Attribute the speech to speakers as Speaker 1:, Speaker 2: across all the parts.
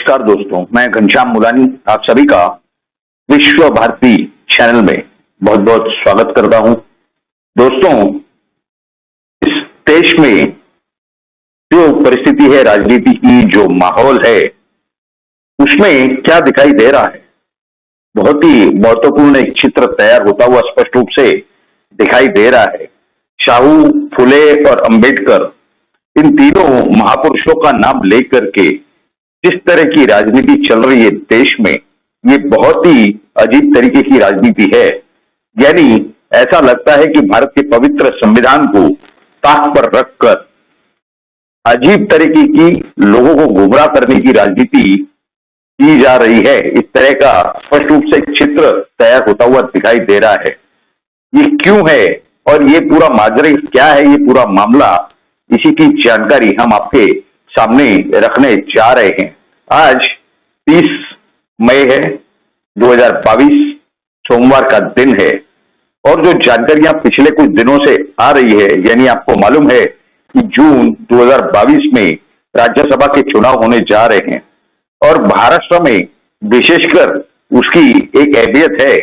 Speaker 1: नमस्कार दोस्तों, मैं घनश्याम मुलानी आप सभी का विश्व भारती चैनल में बहुत बहुत स्वागत करता हूं। दोस्तों, इस देश में जो परिस्थिति है, राजनीति की जो माहौल है, उसमें क्या दिखाई दे रहा है, बहुत ही महत्वपूर्ण एक चित्र तैयार होता हुआ स्पष्ट रूप से दिखाई दे रहा है। साहू, फुले और अंबेडकर, इन तीनों महापुरुषों का नाम लेकर के जिस तरह की राजनीति चल रही है देश में, ये बहुत ही अजीब तरीके की राजनीति है। यानी ऐसा लगता है कि भारत के पवित्र संविधान को ताक पर रखकर अजीब तरीके की लोगों को गुमराह करने की राजनीति की जा रही है। इस तरह का स्पष्ट रूप से एक चित्र तैयार होता हुआ दिखाई दे रहा है। ये क्यों है और ये पूरा माजरा क्या है, ये पूरा मामला, इसी की जानकारी हम आपके सामने रखने जा रहे हैं। आज 30 मई है 2022, सोमवार का दिन है और जो जानकारियां पिछले कुछ दिनों से आ रही है, यानी आपको मालूम है कि जून 2022 में राज्यसभा के चुनाव होने जा रहे हैं और महाराष्ट्र में विशेषकर उसकी एक अहमियत है।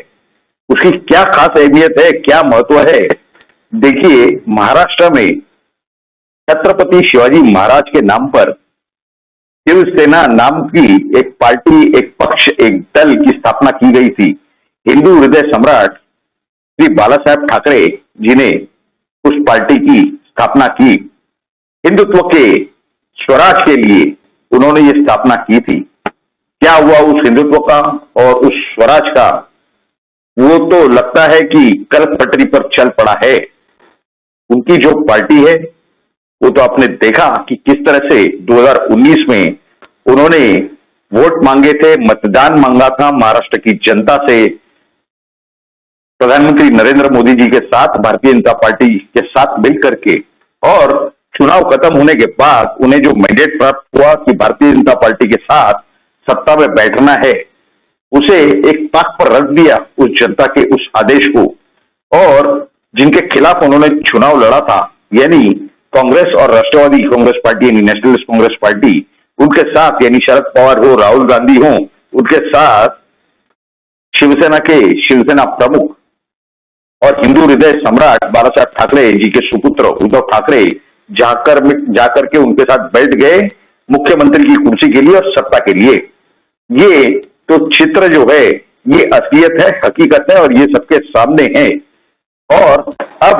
Speaker 1: उसकी क्या खास अहमियत है, क्या महत्व है? देखिए, महाराष्ट्र में छत्रपति शिवाजी महाराज के नाम पर शिवसेना नाम की एक पार्टी, एक पक्ष, एक दल की स्थापना की गई थी। हिंदू हृदय सम्राट श्री बाला साहेब ठाकरे जी ने उस पार्टी की स्थापना की। हिंदुत्व के स्वराज के लिए उन्होंने ये स्थापना की थी। क्या हुआ उस हिंदुत्व का और उस स्वराज का, वो तो लगता है कि गलत पटरी पर चल पड़ा है। उनकी जो पार्टी है, वो तो आपने देखा कि किस तरह से 2019 में उन्होंने वोट मांगे थे, मतदान मांगा था महाराष्ट्र की जनता से। प्रधानमंत्री नरेंद्र मोदी जी के साथ, भारतीय जनता पार्टी के साथ मिलकर के, और चुनाव खत्म होने के बाद उन्हें जो मैंडेट प्राप्त हुआ कि भारतीय जनता पार्टी के साथ सत्ता में बैठना है, उसे एक ताक पर रख दिया उस जनता के उस आदेश को। और जिनके खिलाफ उन्होंने चुनाव लड़ा था, यानी कांग्रेस और राष्ट्रवादी कांग्रेस पार्टी यानी नेशनलिस्ट कांग्रेस पार्टी, उनके साथ यानी शरद पवार हो, राहुल गांधी हो, उनके साथ शिवसेना के शिवसेना प्रमुख और हिंदू हृदय सम्राट बाला साहब ठाकरे जी के सुपुत्र उद्धव ठाकरे जाकर के उनके साथ बैठ गए मुख्यमंत्री की कुर्सी के लिए और सत्ता के लिए। ये तो चित्र जो है, ये असलियत है, हकीकत है और ये सबके सामने है। और अब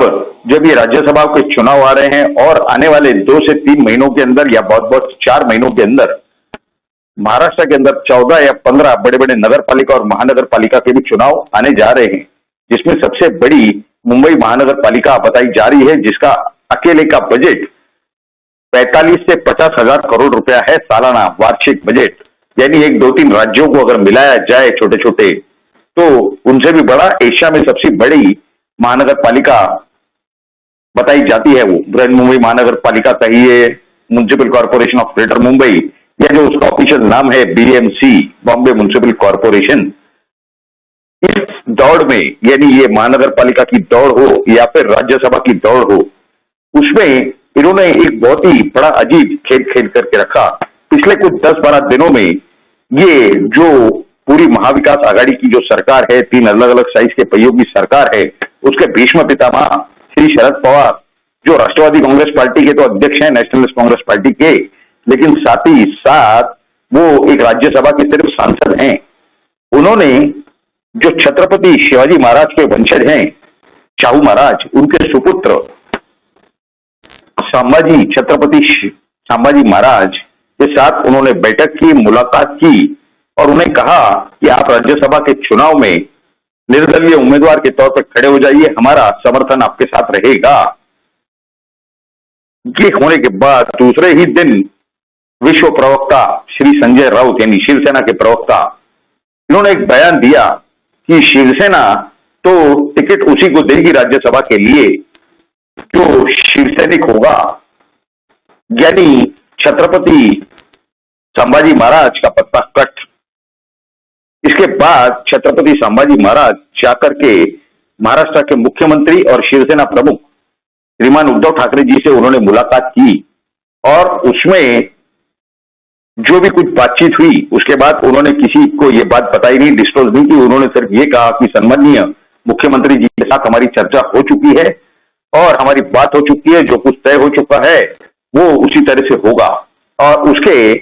Speaker 1: जब ये राज्यसभा के चुनाव आ रहे हैं और आने वाले 2 से 3 महीनों के अंदर या बहुत बहुत 4 महीनों के अंदर महाराष्ट्र के अंदर 14 या 15 बड़े बड़े नगर पालिका और महानगर पालिका के भी चुनाव आने जा रहे हैं, जिसमें सबसे बड़ी मुंबई महानगर पालिका बताई जा रही है, जिसका अकेले का बजट 45 से 50 हजार करोड़ रुपया है, सालाना वार्षिक बजट। यानी 1-2-3 राज्यों को अगर मिलाया जाए छोटे छोटे, तो उनसे भी बड़ा, एशिया में सबसे बड़ी महानगर पालिका बताई जाती है वो। बृहन मुंबई महानगर पालिका कहिए, municipal corporation of greater Mumbai, या जो उसका ऑफिशियल नाम है BMC, बॉम्बे म्युनिसिपल कॉर्पोरेशन। इस दौड़ में, यानी ये महानगर पालिका की दौड़ हो या फिर राज्यसभा की दौड़ हो, उसमें इन्होंने एक बहुत ही बड़ा अजीब खेल खेल करके रखा। पिछले कुछ 10-12 दिनों में ये जो पूरी महाविकास आघाड़ी की जो सरकार है, 3 अलग अलग साइज के पहियों की सरकार है, उसके भीष्म पितामह श्री शरद पवार, जो राष्ट्रवादी कांग्रेस पार्टी के तो अध्यक्ष हैं, नेशनलिस्ट कांग्रेस पार्टी के, लेकिन साथ ही साथ वो एक राज्यसभा के सिर्फ सांसद हैं। उन्होंने जो छत्रपति शिवाजी महाराज के वंशज हैं, शाहू महाराज, उनके सुपुत्र छत्रपति संभाजी महाराज के साथ उन्होंने बैठक की, मुलाकात की और उन्हें कहा कि आप राज्यसभा के चुनाव में निर्दलीय उम्मीदवार के तौर पर खड़े हो जाइए, हमारा समर्थन आपके साथ रहेगा। ये होने के बाद दूसरे ही दिन विश्व प्रवक्ता श्री संजय राउत यानी शिवसेना के प्रवक्ता, इन्होंने एक बयान दिया कि शिवसेना तो टिकट उसी को देगी राज्यसभा के लिए जो शिवसैनिक होगा, यानी छत्रपति संभाजी महाराज का पत्ता कट। इसके बाद छत्रपति संभाजी महाराज जाकर के महाराष्ट्र के मुख्यमंत्री और शिवसेना प्रमुख श्रीमान उद्धव ठाकरे जी से उन्होंने मुलाकात की और उसमें जो भी कुछ बातचीत हुई उसके बाद उन्होंने किसी को ये बात बताई नहीं, डिस्क्लोज नहीं की। उन्होंने सिर्फ ये कहा कि सम्माननीय मुख्यमंत्री जी के साथ हमारी चर्चा हो चुकी है और हमारी बात हो चुकी है, जो कुछ तय हो चुका है वो उसी तरह से होगा। और उसके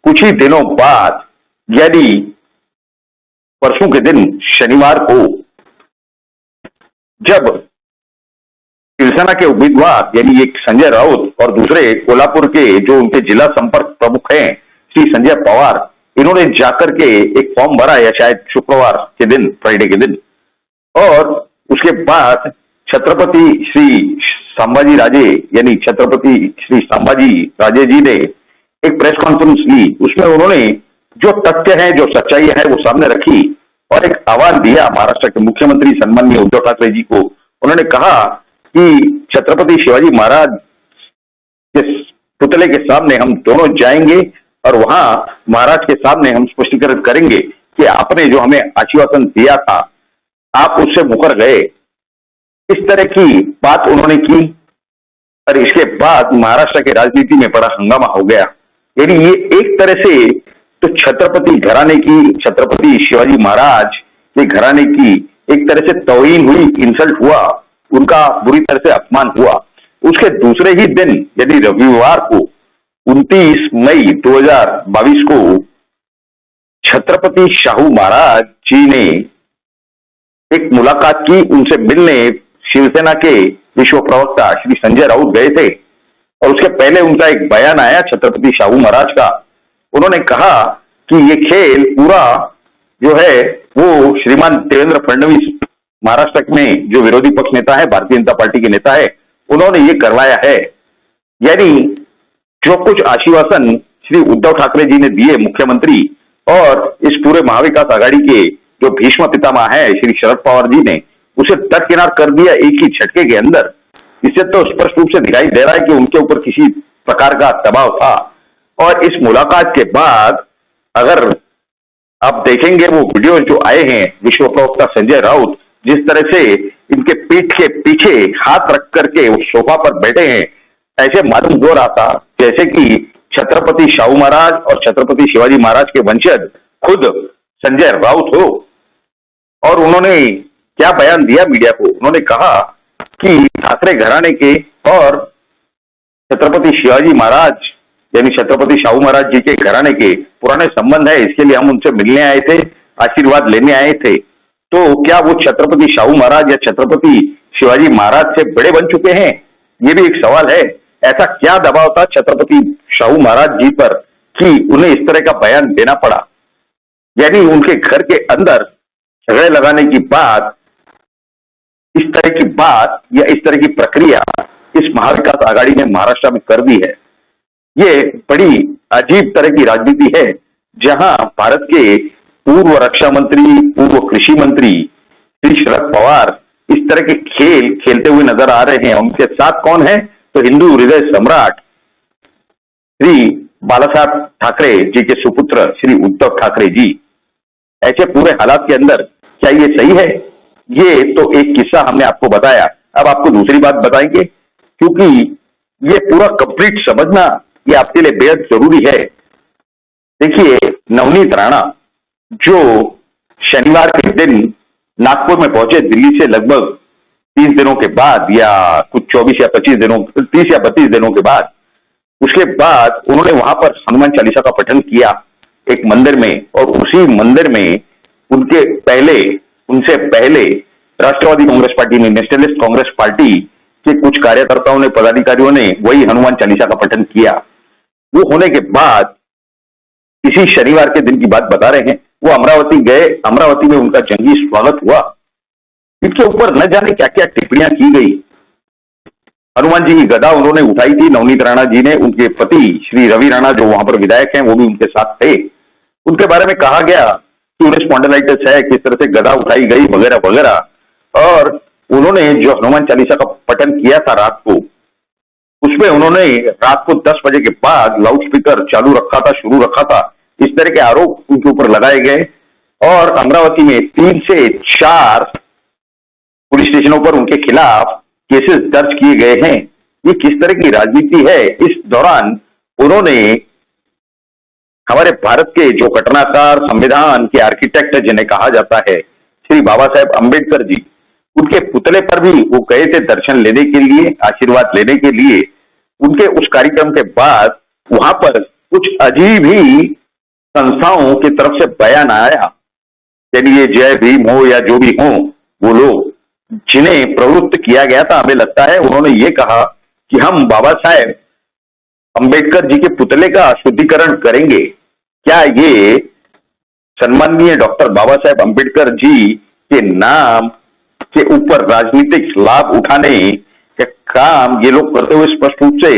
Speaker 1: कुछ ही दिनों बाद यानी परसों के दिन शनिवार को जब शिवसेना के उम्मीदवार यानी एक संजय राउत और दूसरे कोल्हापुर के जो उनके जिला संपर्क प्रमुख हैं श्री संजय पवार, इन्होंने जाकर के एक फॉर्म भरा या शायद शुक्रवार के दिन, फ्राइडे के दिन, और उसके बाद छत्रपति श्री संभाजी राजे यानी छत्रपति श्री संभाजी राजे जी ने एक प्रेस कॉन्फ्रेंस ली। उसमें उन्होंने जो तथ्य है, जो सच्चाई है वो सामने रखी और एक आह्वान दिया महाराष्ट्र के मुख्यमंत्री सम्माननीय उद्धव ठाकरे जी को। उन्होंने कहा कि छत्रपति शिवाजी महाराज के पुतले के सामने हम दोनों जाएंगे और वहां महाराज के सामने हम स्पष्टीकरण करेंगे कि आपने जो हमें आश्वासन दिया था आप उससे मुकर गए। इस तरह की बात उन्होंने की और इसके बाद महाराष्ट्र के राजनीति में बड़ा हंगामा हो गया। यानी ये एक तरह से तो छत्रपति घराने की, छत्रपति शिवाजी महाराज के घराने की एक तरह से तौहीन हुई, इंसल्ट हुआ, उनका बुरी तरह से अपमान हुआ। उसके दूसरे ही दिन यानी रविवार को 29 मई 2022 को छत्रपति शाहू महाराज जी ने एक मुलाकात की। उनसे मिलने शिवसेना के विश्व प्रवक्ता श्री संजय राउत गए थे और उसके पहले उनका एक बयान आया छत्रपति शाहू महाराज का। उन्होंने कहा कि ये खेल पूरा जो है वो श्रीमान देवेंद्र फडणवीस महाराष्ट्र में जो विरोधी पक्ष नेता है, भारतीय जनता पार्टी के नेता है, उन्होंने ये करवाया है। यानी जो कुछ आश्वासन श्री उद्धव ठाकरे जी ने दिए मुख्यमंत्री और इस पूरे महाविकास आघाड़ी के जो भीष्म पितामह है श्री शरद पवार जी ने, उसे दरकिनार कर दिया एक ही झटके के अंदर। इससे तो स्पष्ट रूप से दिखाई दे रहा है कि उनके ऊपर किसी प्रकार का दबाव था। और इस मुलाकात के बाद अगर आप देखेंगे वो वीडियो जो आए हैं, विश्व प्रवक्ता संजय राउत जिस तरह से इनके पीठ के पीछे हाथ रख करके उस सोफा पर बैठे हैं, ऐसे मालूम हो रहा था जैसे कि छत्रपति शाहू महाराज और छत्रपति शिवाजी महाराज के वंशज खुद संजय राउत हो। और उन्होंने क्या बयान दिया मीडिया को, उन्होंने कहा कि ठाकरे घराने के और छत्रपति शिवाजी महाराज यानी छत्रपति शाहू महाराज जी के घराने के पुराने संबंध है, इसके लिए हम उनसे मिलने आए थे, आशीर्वाद लेने आए थे। तो क्या वो छत्रपति शाहू महाराज या छत्रपति शिवाजी महाराज से बड़े बन चुके हैं? ये भी एक सवाल है। ऐसा क्या दबाव था छत्रपति शाहू महाराज जी पर कि उन्हें इस तरह का बयान देना पड़ा? यानी उनके घर के अंदर झगड़े लगाने की बात, इस तरह की बात या इस तरह की प्रक्रिया इस महाविकास आघाड़ी ने महाराष्ट्र में कर दी है। ये बड़ी अजीब तरह की राजनीति है जहां भारत के पूर्व रक्षा मंत्री, पूर्व कृषि मंत्री श्री शरद पवार इस तरह के खेल खेलते हुए नजर आ रहे हैं। उनके साथ कौन है? तो हिंदू हृदय सम्राट श्री बालासाहेब ठाकरे जी के सुपुत्र श्री उद्धव ठाकरे जी। ऐसे पूरे हालात के अंदर क्या ये सही है? ये तो एक किस्सा हमने आपको बताया। अब आपको दूसरी बात बताएंगे, क्योंकि ये पूरा कंप्लीट समझना ये आपके लिए बेहद जरूरी है। देखिए, नवनीत राणा जो शनिवार के दिन नागपुर में पहुंचे दिल्ली से लगभग 30 दिनों के बाद या कुछ 24 या 25 दिनों, 30 या 32 दिनों के बाद, उसके बाद उन्होंने वहां पर हनुमान चालीसा का पठन किया एक मंदिर में। और उसी मंदिर में उनसे पहले राष्ट्रवादी कांग्रेस पार्टी ने, नेशनलिस्ट कांग्रेस पार्टी के कुछ कार्यकर्ताओं ने, पदाधिकारियों ने वही हनुमान चालीसा का पठन किया। वो होने के बाद इसी शनिवार के दिन की बात बता रहे हैं, वो अमरावती गए। अमरावती में उनका जंगी स्वागत हुआ। इसके ऊपर न जाने क्या क्या टिप्पणियां की गई। हनुमान जी की गदा उन्होंने उठाई थी नवनीत राणा जी ने। उनके पति श्री रवि राणा जो वहां पर विधायक हैं वो भी उनके साथ थे। उनके बारे में कहा गया कि उन्हें स्पॉन्डिलाइटिस है, किस तरह से गदा उठाई गई वगैरह वगैरह। और उन्होंने जो हनुमान चालीसा का पठन किया था रात को, उसमें उन्होंने रात को 10 बजे के बाद लाउड स्पीकर चालू रखा था, शुरू रखा था। इस तरह के आरोप उनके ऊपर लगाए गए और अमरावती में 3 से 4 पुलिस स्टेशनों पर उनके खिलाफ केसेस दर्ज किए गए हैं। ये किस तरह की राजनीति है? इस दौरान उन्होंने हमारे भारत के जो घटनाकार संविधान के आर्किटेक्ट जिन्हें कहा जाता है, श्री बाबा साहेब अम्बेडकर जी, उनके पुतले पर भी वो गए थे दर्शन लेने के लिए, आशीर्वाद लेने के लिए। उनके उस कार्यक्रम के बाद वहां पर कुछ अजीब ही संस्थाओं की तरफ से बयान आया, यानी ये जय भीम हो या जो भी हो, वो लोग जिन्हें प्रवृत्त किया गया था, हमें लगता है उन्होंने ये कहा कि हम बाबा साहेब अंबेडकर जी के पुतले का शुद्धिकरण करेंगे। क्या ये सम्माननीय डॉक्टर बाबा साहेब अंबेडकर जी के नाम के ऊपर राजनीतिक लाभ उठाने के काम ये लोग करते हुए स्पष्ट रूप से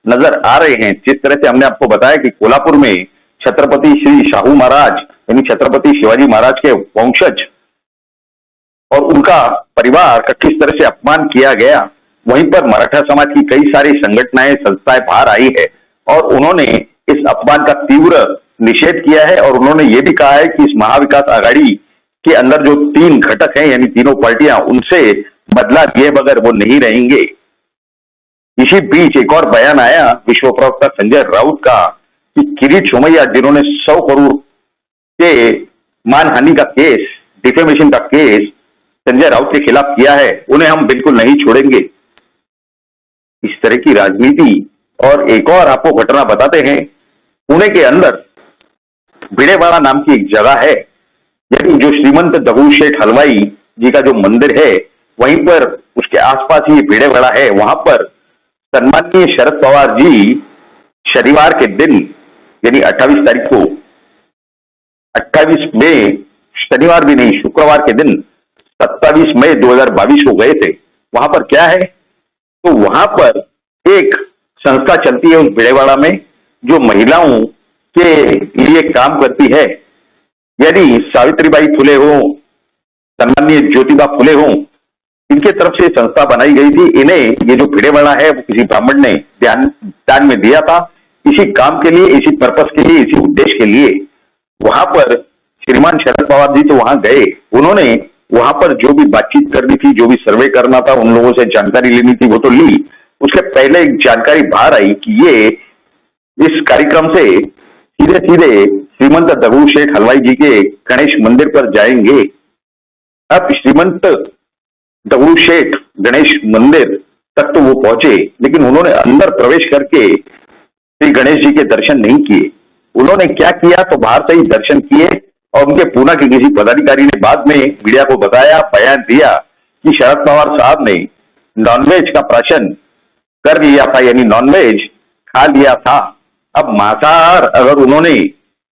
Speaker 1: नजर आ रहे हैं। जिस तरह से हमने आपको बताया कि कोल्हापुर में छत्रपति श्री शाहू महाराज यानी छत्रपति शिवाजी महाराज के वंशज और उनका परिवार का किस तरह से अपमान किया गया, वहीं पर मराठा समाज की कई सारी संगठनाएं संस्थाएं बाहर आई है और उन्होंने इस अपमान का तीव्र निषेध किया है। और उन्होंने ये भी कहा है कि इस महाविकास आघाड़ी के अंदर जो 3 घटक हैं यानी तीनों पार्टियां, उनसे बदला लिए बगैर वो नहीं रहेंगे। इसी बीच एक और बयान आया विश्व प्रवक्ता संजय राउत का कि किरीट सोमैया जिन्होंने 100 करोड़ के मानहानि का केस, डिफेमेशन का केस संजय राउत के खिलाफ किया है, उन्हें हम बिल्कुल नहीं छोड़ेंगे। इस तरह की राजनीति। और एक और आपको घटना बताते हैं, पुणे के अंदर भिड़ेवाड़ा नाम की एक जगह है, यानी जो श्रीमंत दगू शेठ हलवाई जी का जो मंदिर है, वहीं पर उसके आसपास ही भिड़ेवाड़ा है। वहां पर सम्माननीय शरद पवार जी शनिवार के दिन यानी 28 तारीख को, 28 मई, शनिवार भी नहीं शुक्रवार के दिन 27 मई 2022 को गए थे। वहां पर क्या है, तो वहां पर एक संस्था चलती है उस भिड़ेवाड़ा में जो महिलाओं के लिए काम करती है, यानी सावित्रीबाई फुले हो, सम्माननीय ज्योतिबा फुले हो, इनके तरफ से संस्था बनाई गई थी। इन्हें ये जो भिड़ेवाड़ा है वो किसी ब्राह्मण ने दान में दिया था, इसी काम के लिए, इसी पर्पस के लिए, इसी उद्देश्य के लिए। वहां पर श्रीमान शरद पवार जी तो वहां गए, उन्होंने वहां पर जो भी बातचीत करनी थी, जो भी सर्वे करना था, उन लोगों से जानकारी लेनी थी, वो तो ली। उसके पहले एक जानकारी बाहर आई कि ये इस कार्यक्रम से सीधे सीधे श्रीमंत दगू शेठ हलवाई जी के गणेश मंदिर पर जाएंगे। अब श्रीमंत दगू शेठ गणेश मंदिर तक तो वो पहुंचे, लेकिन उन्होंने अंदर प्रवेश करके श्री गणेश जी के दर्शन नहीं किए। उन्होंने क्या किया, तो बाहर से ही दर्शन किए और उनके पूना के किसी पदाधिकारी ने बाद में मीडिया को बताया, बयान दिया कि शरद पवार साहब ने नॉनवेज का प्राशन कर लिया था, यानी नॉनवेज खा लिया था। अब मांसाहार अगर उन्होंने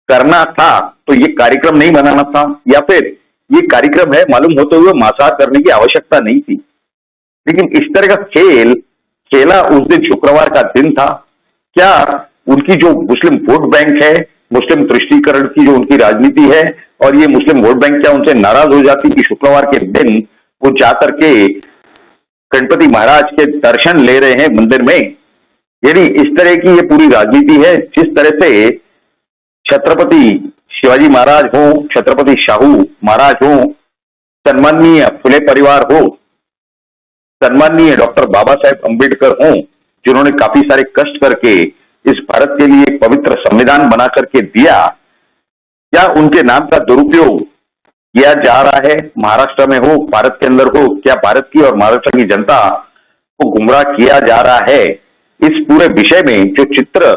Speaker 1: करना था तो ये कार्यक्रम नहीं बनाना था, या फिर ये कार्यक्रम है मालूम होते हुए मांसाहार करने की आवश्यकता नहीं थी। लेकिन इस तरह का खेल खेला उस दिन शुक्रवार का दिन था। क्या उनकी जो मुस्लिम वोट बैंक है, मुस्लिम तुष्टीकरण की जो उनकी राजनीति है, और ये मुस्लिम वोट बैंक क्या उनसे नाराज हो जाती कि शुक्रवार के दिन वो जाकर के गणपति महाराज के दर्शन ले रहे हैं मंदिर में? यानी इस तरह की ये पूरी राजनीति है। जिस तरह से छत्रपति शिवाजी महाराज हो, छत्रपति शाहू महाराज हो, सम्माननीय फुले परिवार हो, सम्माननीय डॉक्टर बाबा साहेब अंबेडकर हो, जिन्होंने काफी सारे कष्ट करके इस भारत के लिए पवित्र संविधान बना करके दिया, क्या उनके नाम का दुरुपयोग किया जा रहा है? महाराष्ट्र में हो, भारत के अंदर हो, क्या भारत की और महाराष्ट्र की जनता को गुमराह किया जा रहा है? इस पूरे विषय में जो चित्र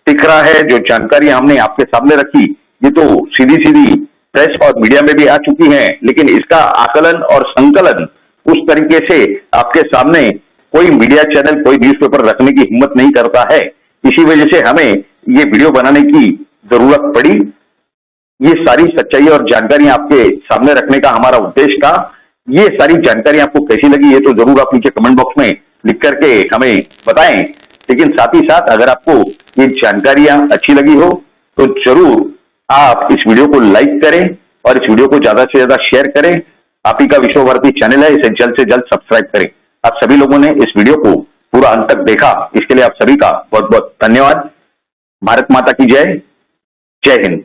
Speaker 1: दिख रहा है, जो जानकारियां हमने आपके सामने रखी, ये तो सीधी सीधी प्रेस और मीडिया में भी आ चुकी हैं, लेकिन इसका आकलन और संकलन उस तरीके से आपके सामने कोई मीडिया चैनल, कोई न्यूज़पेपर रखने की हिम्मत नहीं करता है। इसी वजह से हमें ये वीडियो बनाने की जरूरत पड़ी। ये सारी सच्चाई और जानकारियां आपके सामने रखने का हमारा उद्देश्य था। ये सारी जानकारी आपको कैसी लगी, ये तो जरूर आप नीचे कमेंट बॉक्स में लिख करके हमें बताएं। लेकिन साथ ही साथ अगर आपको ये जानकारियां अच्छी लगी हो तो जरूर आप इस वीडियो को लाइक करें और इस वीडियो को ज्यादा से ज्यादा शेयर करें। आप ही का विश्व भारती चैनल है, इसे जल्द से जल्द सब्सक्राइब करें। आप सभी लोगों ने इस वीडियो को पूरा अंत तक देखा, इसके लिए आप सभी का बहुत बहुत धन्यवाद। भारत माता की जय। जय हिंद।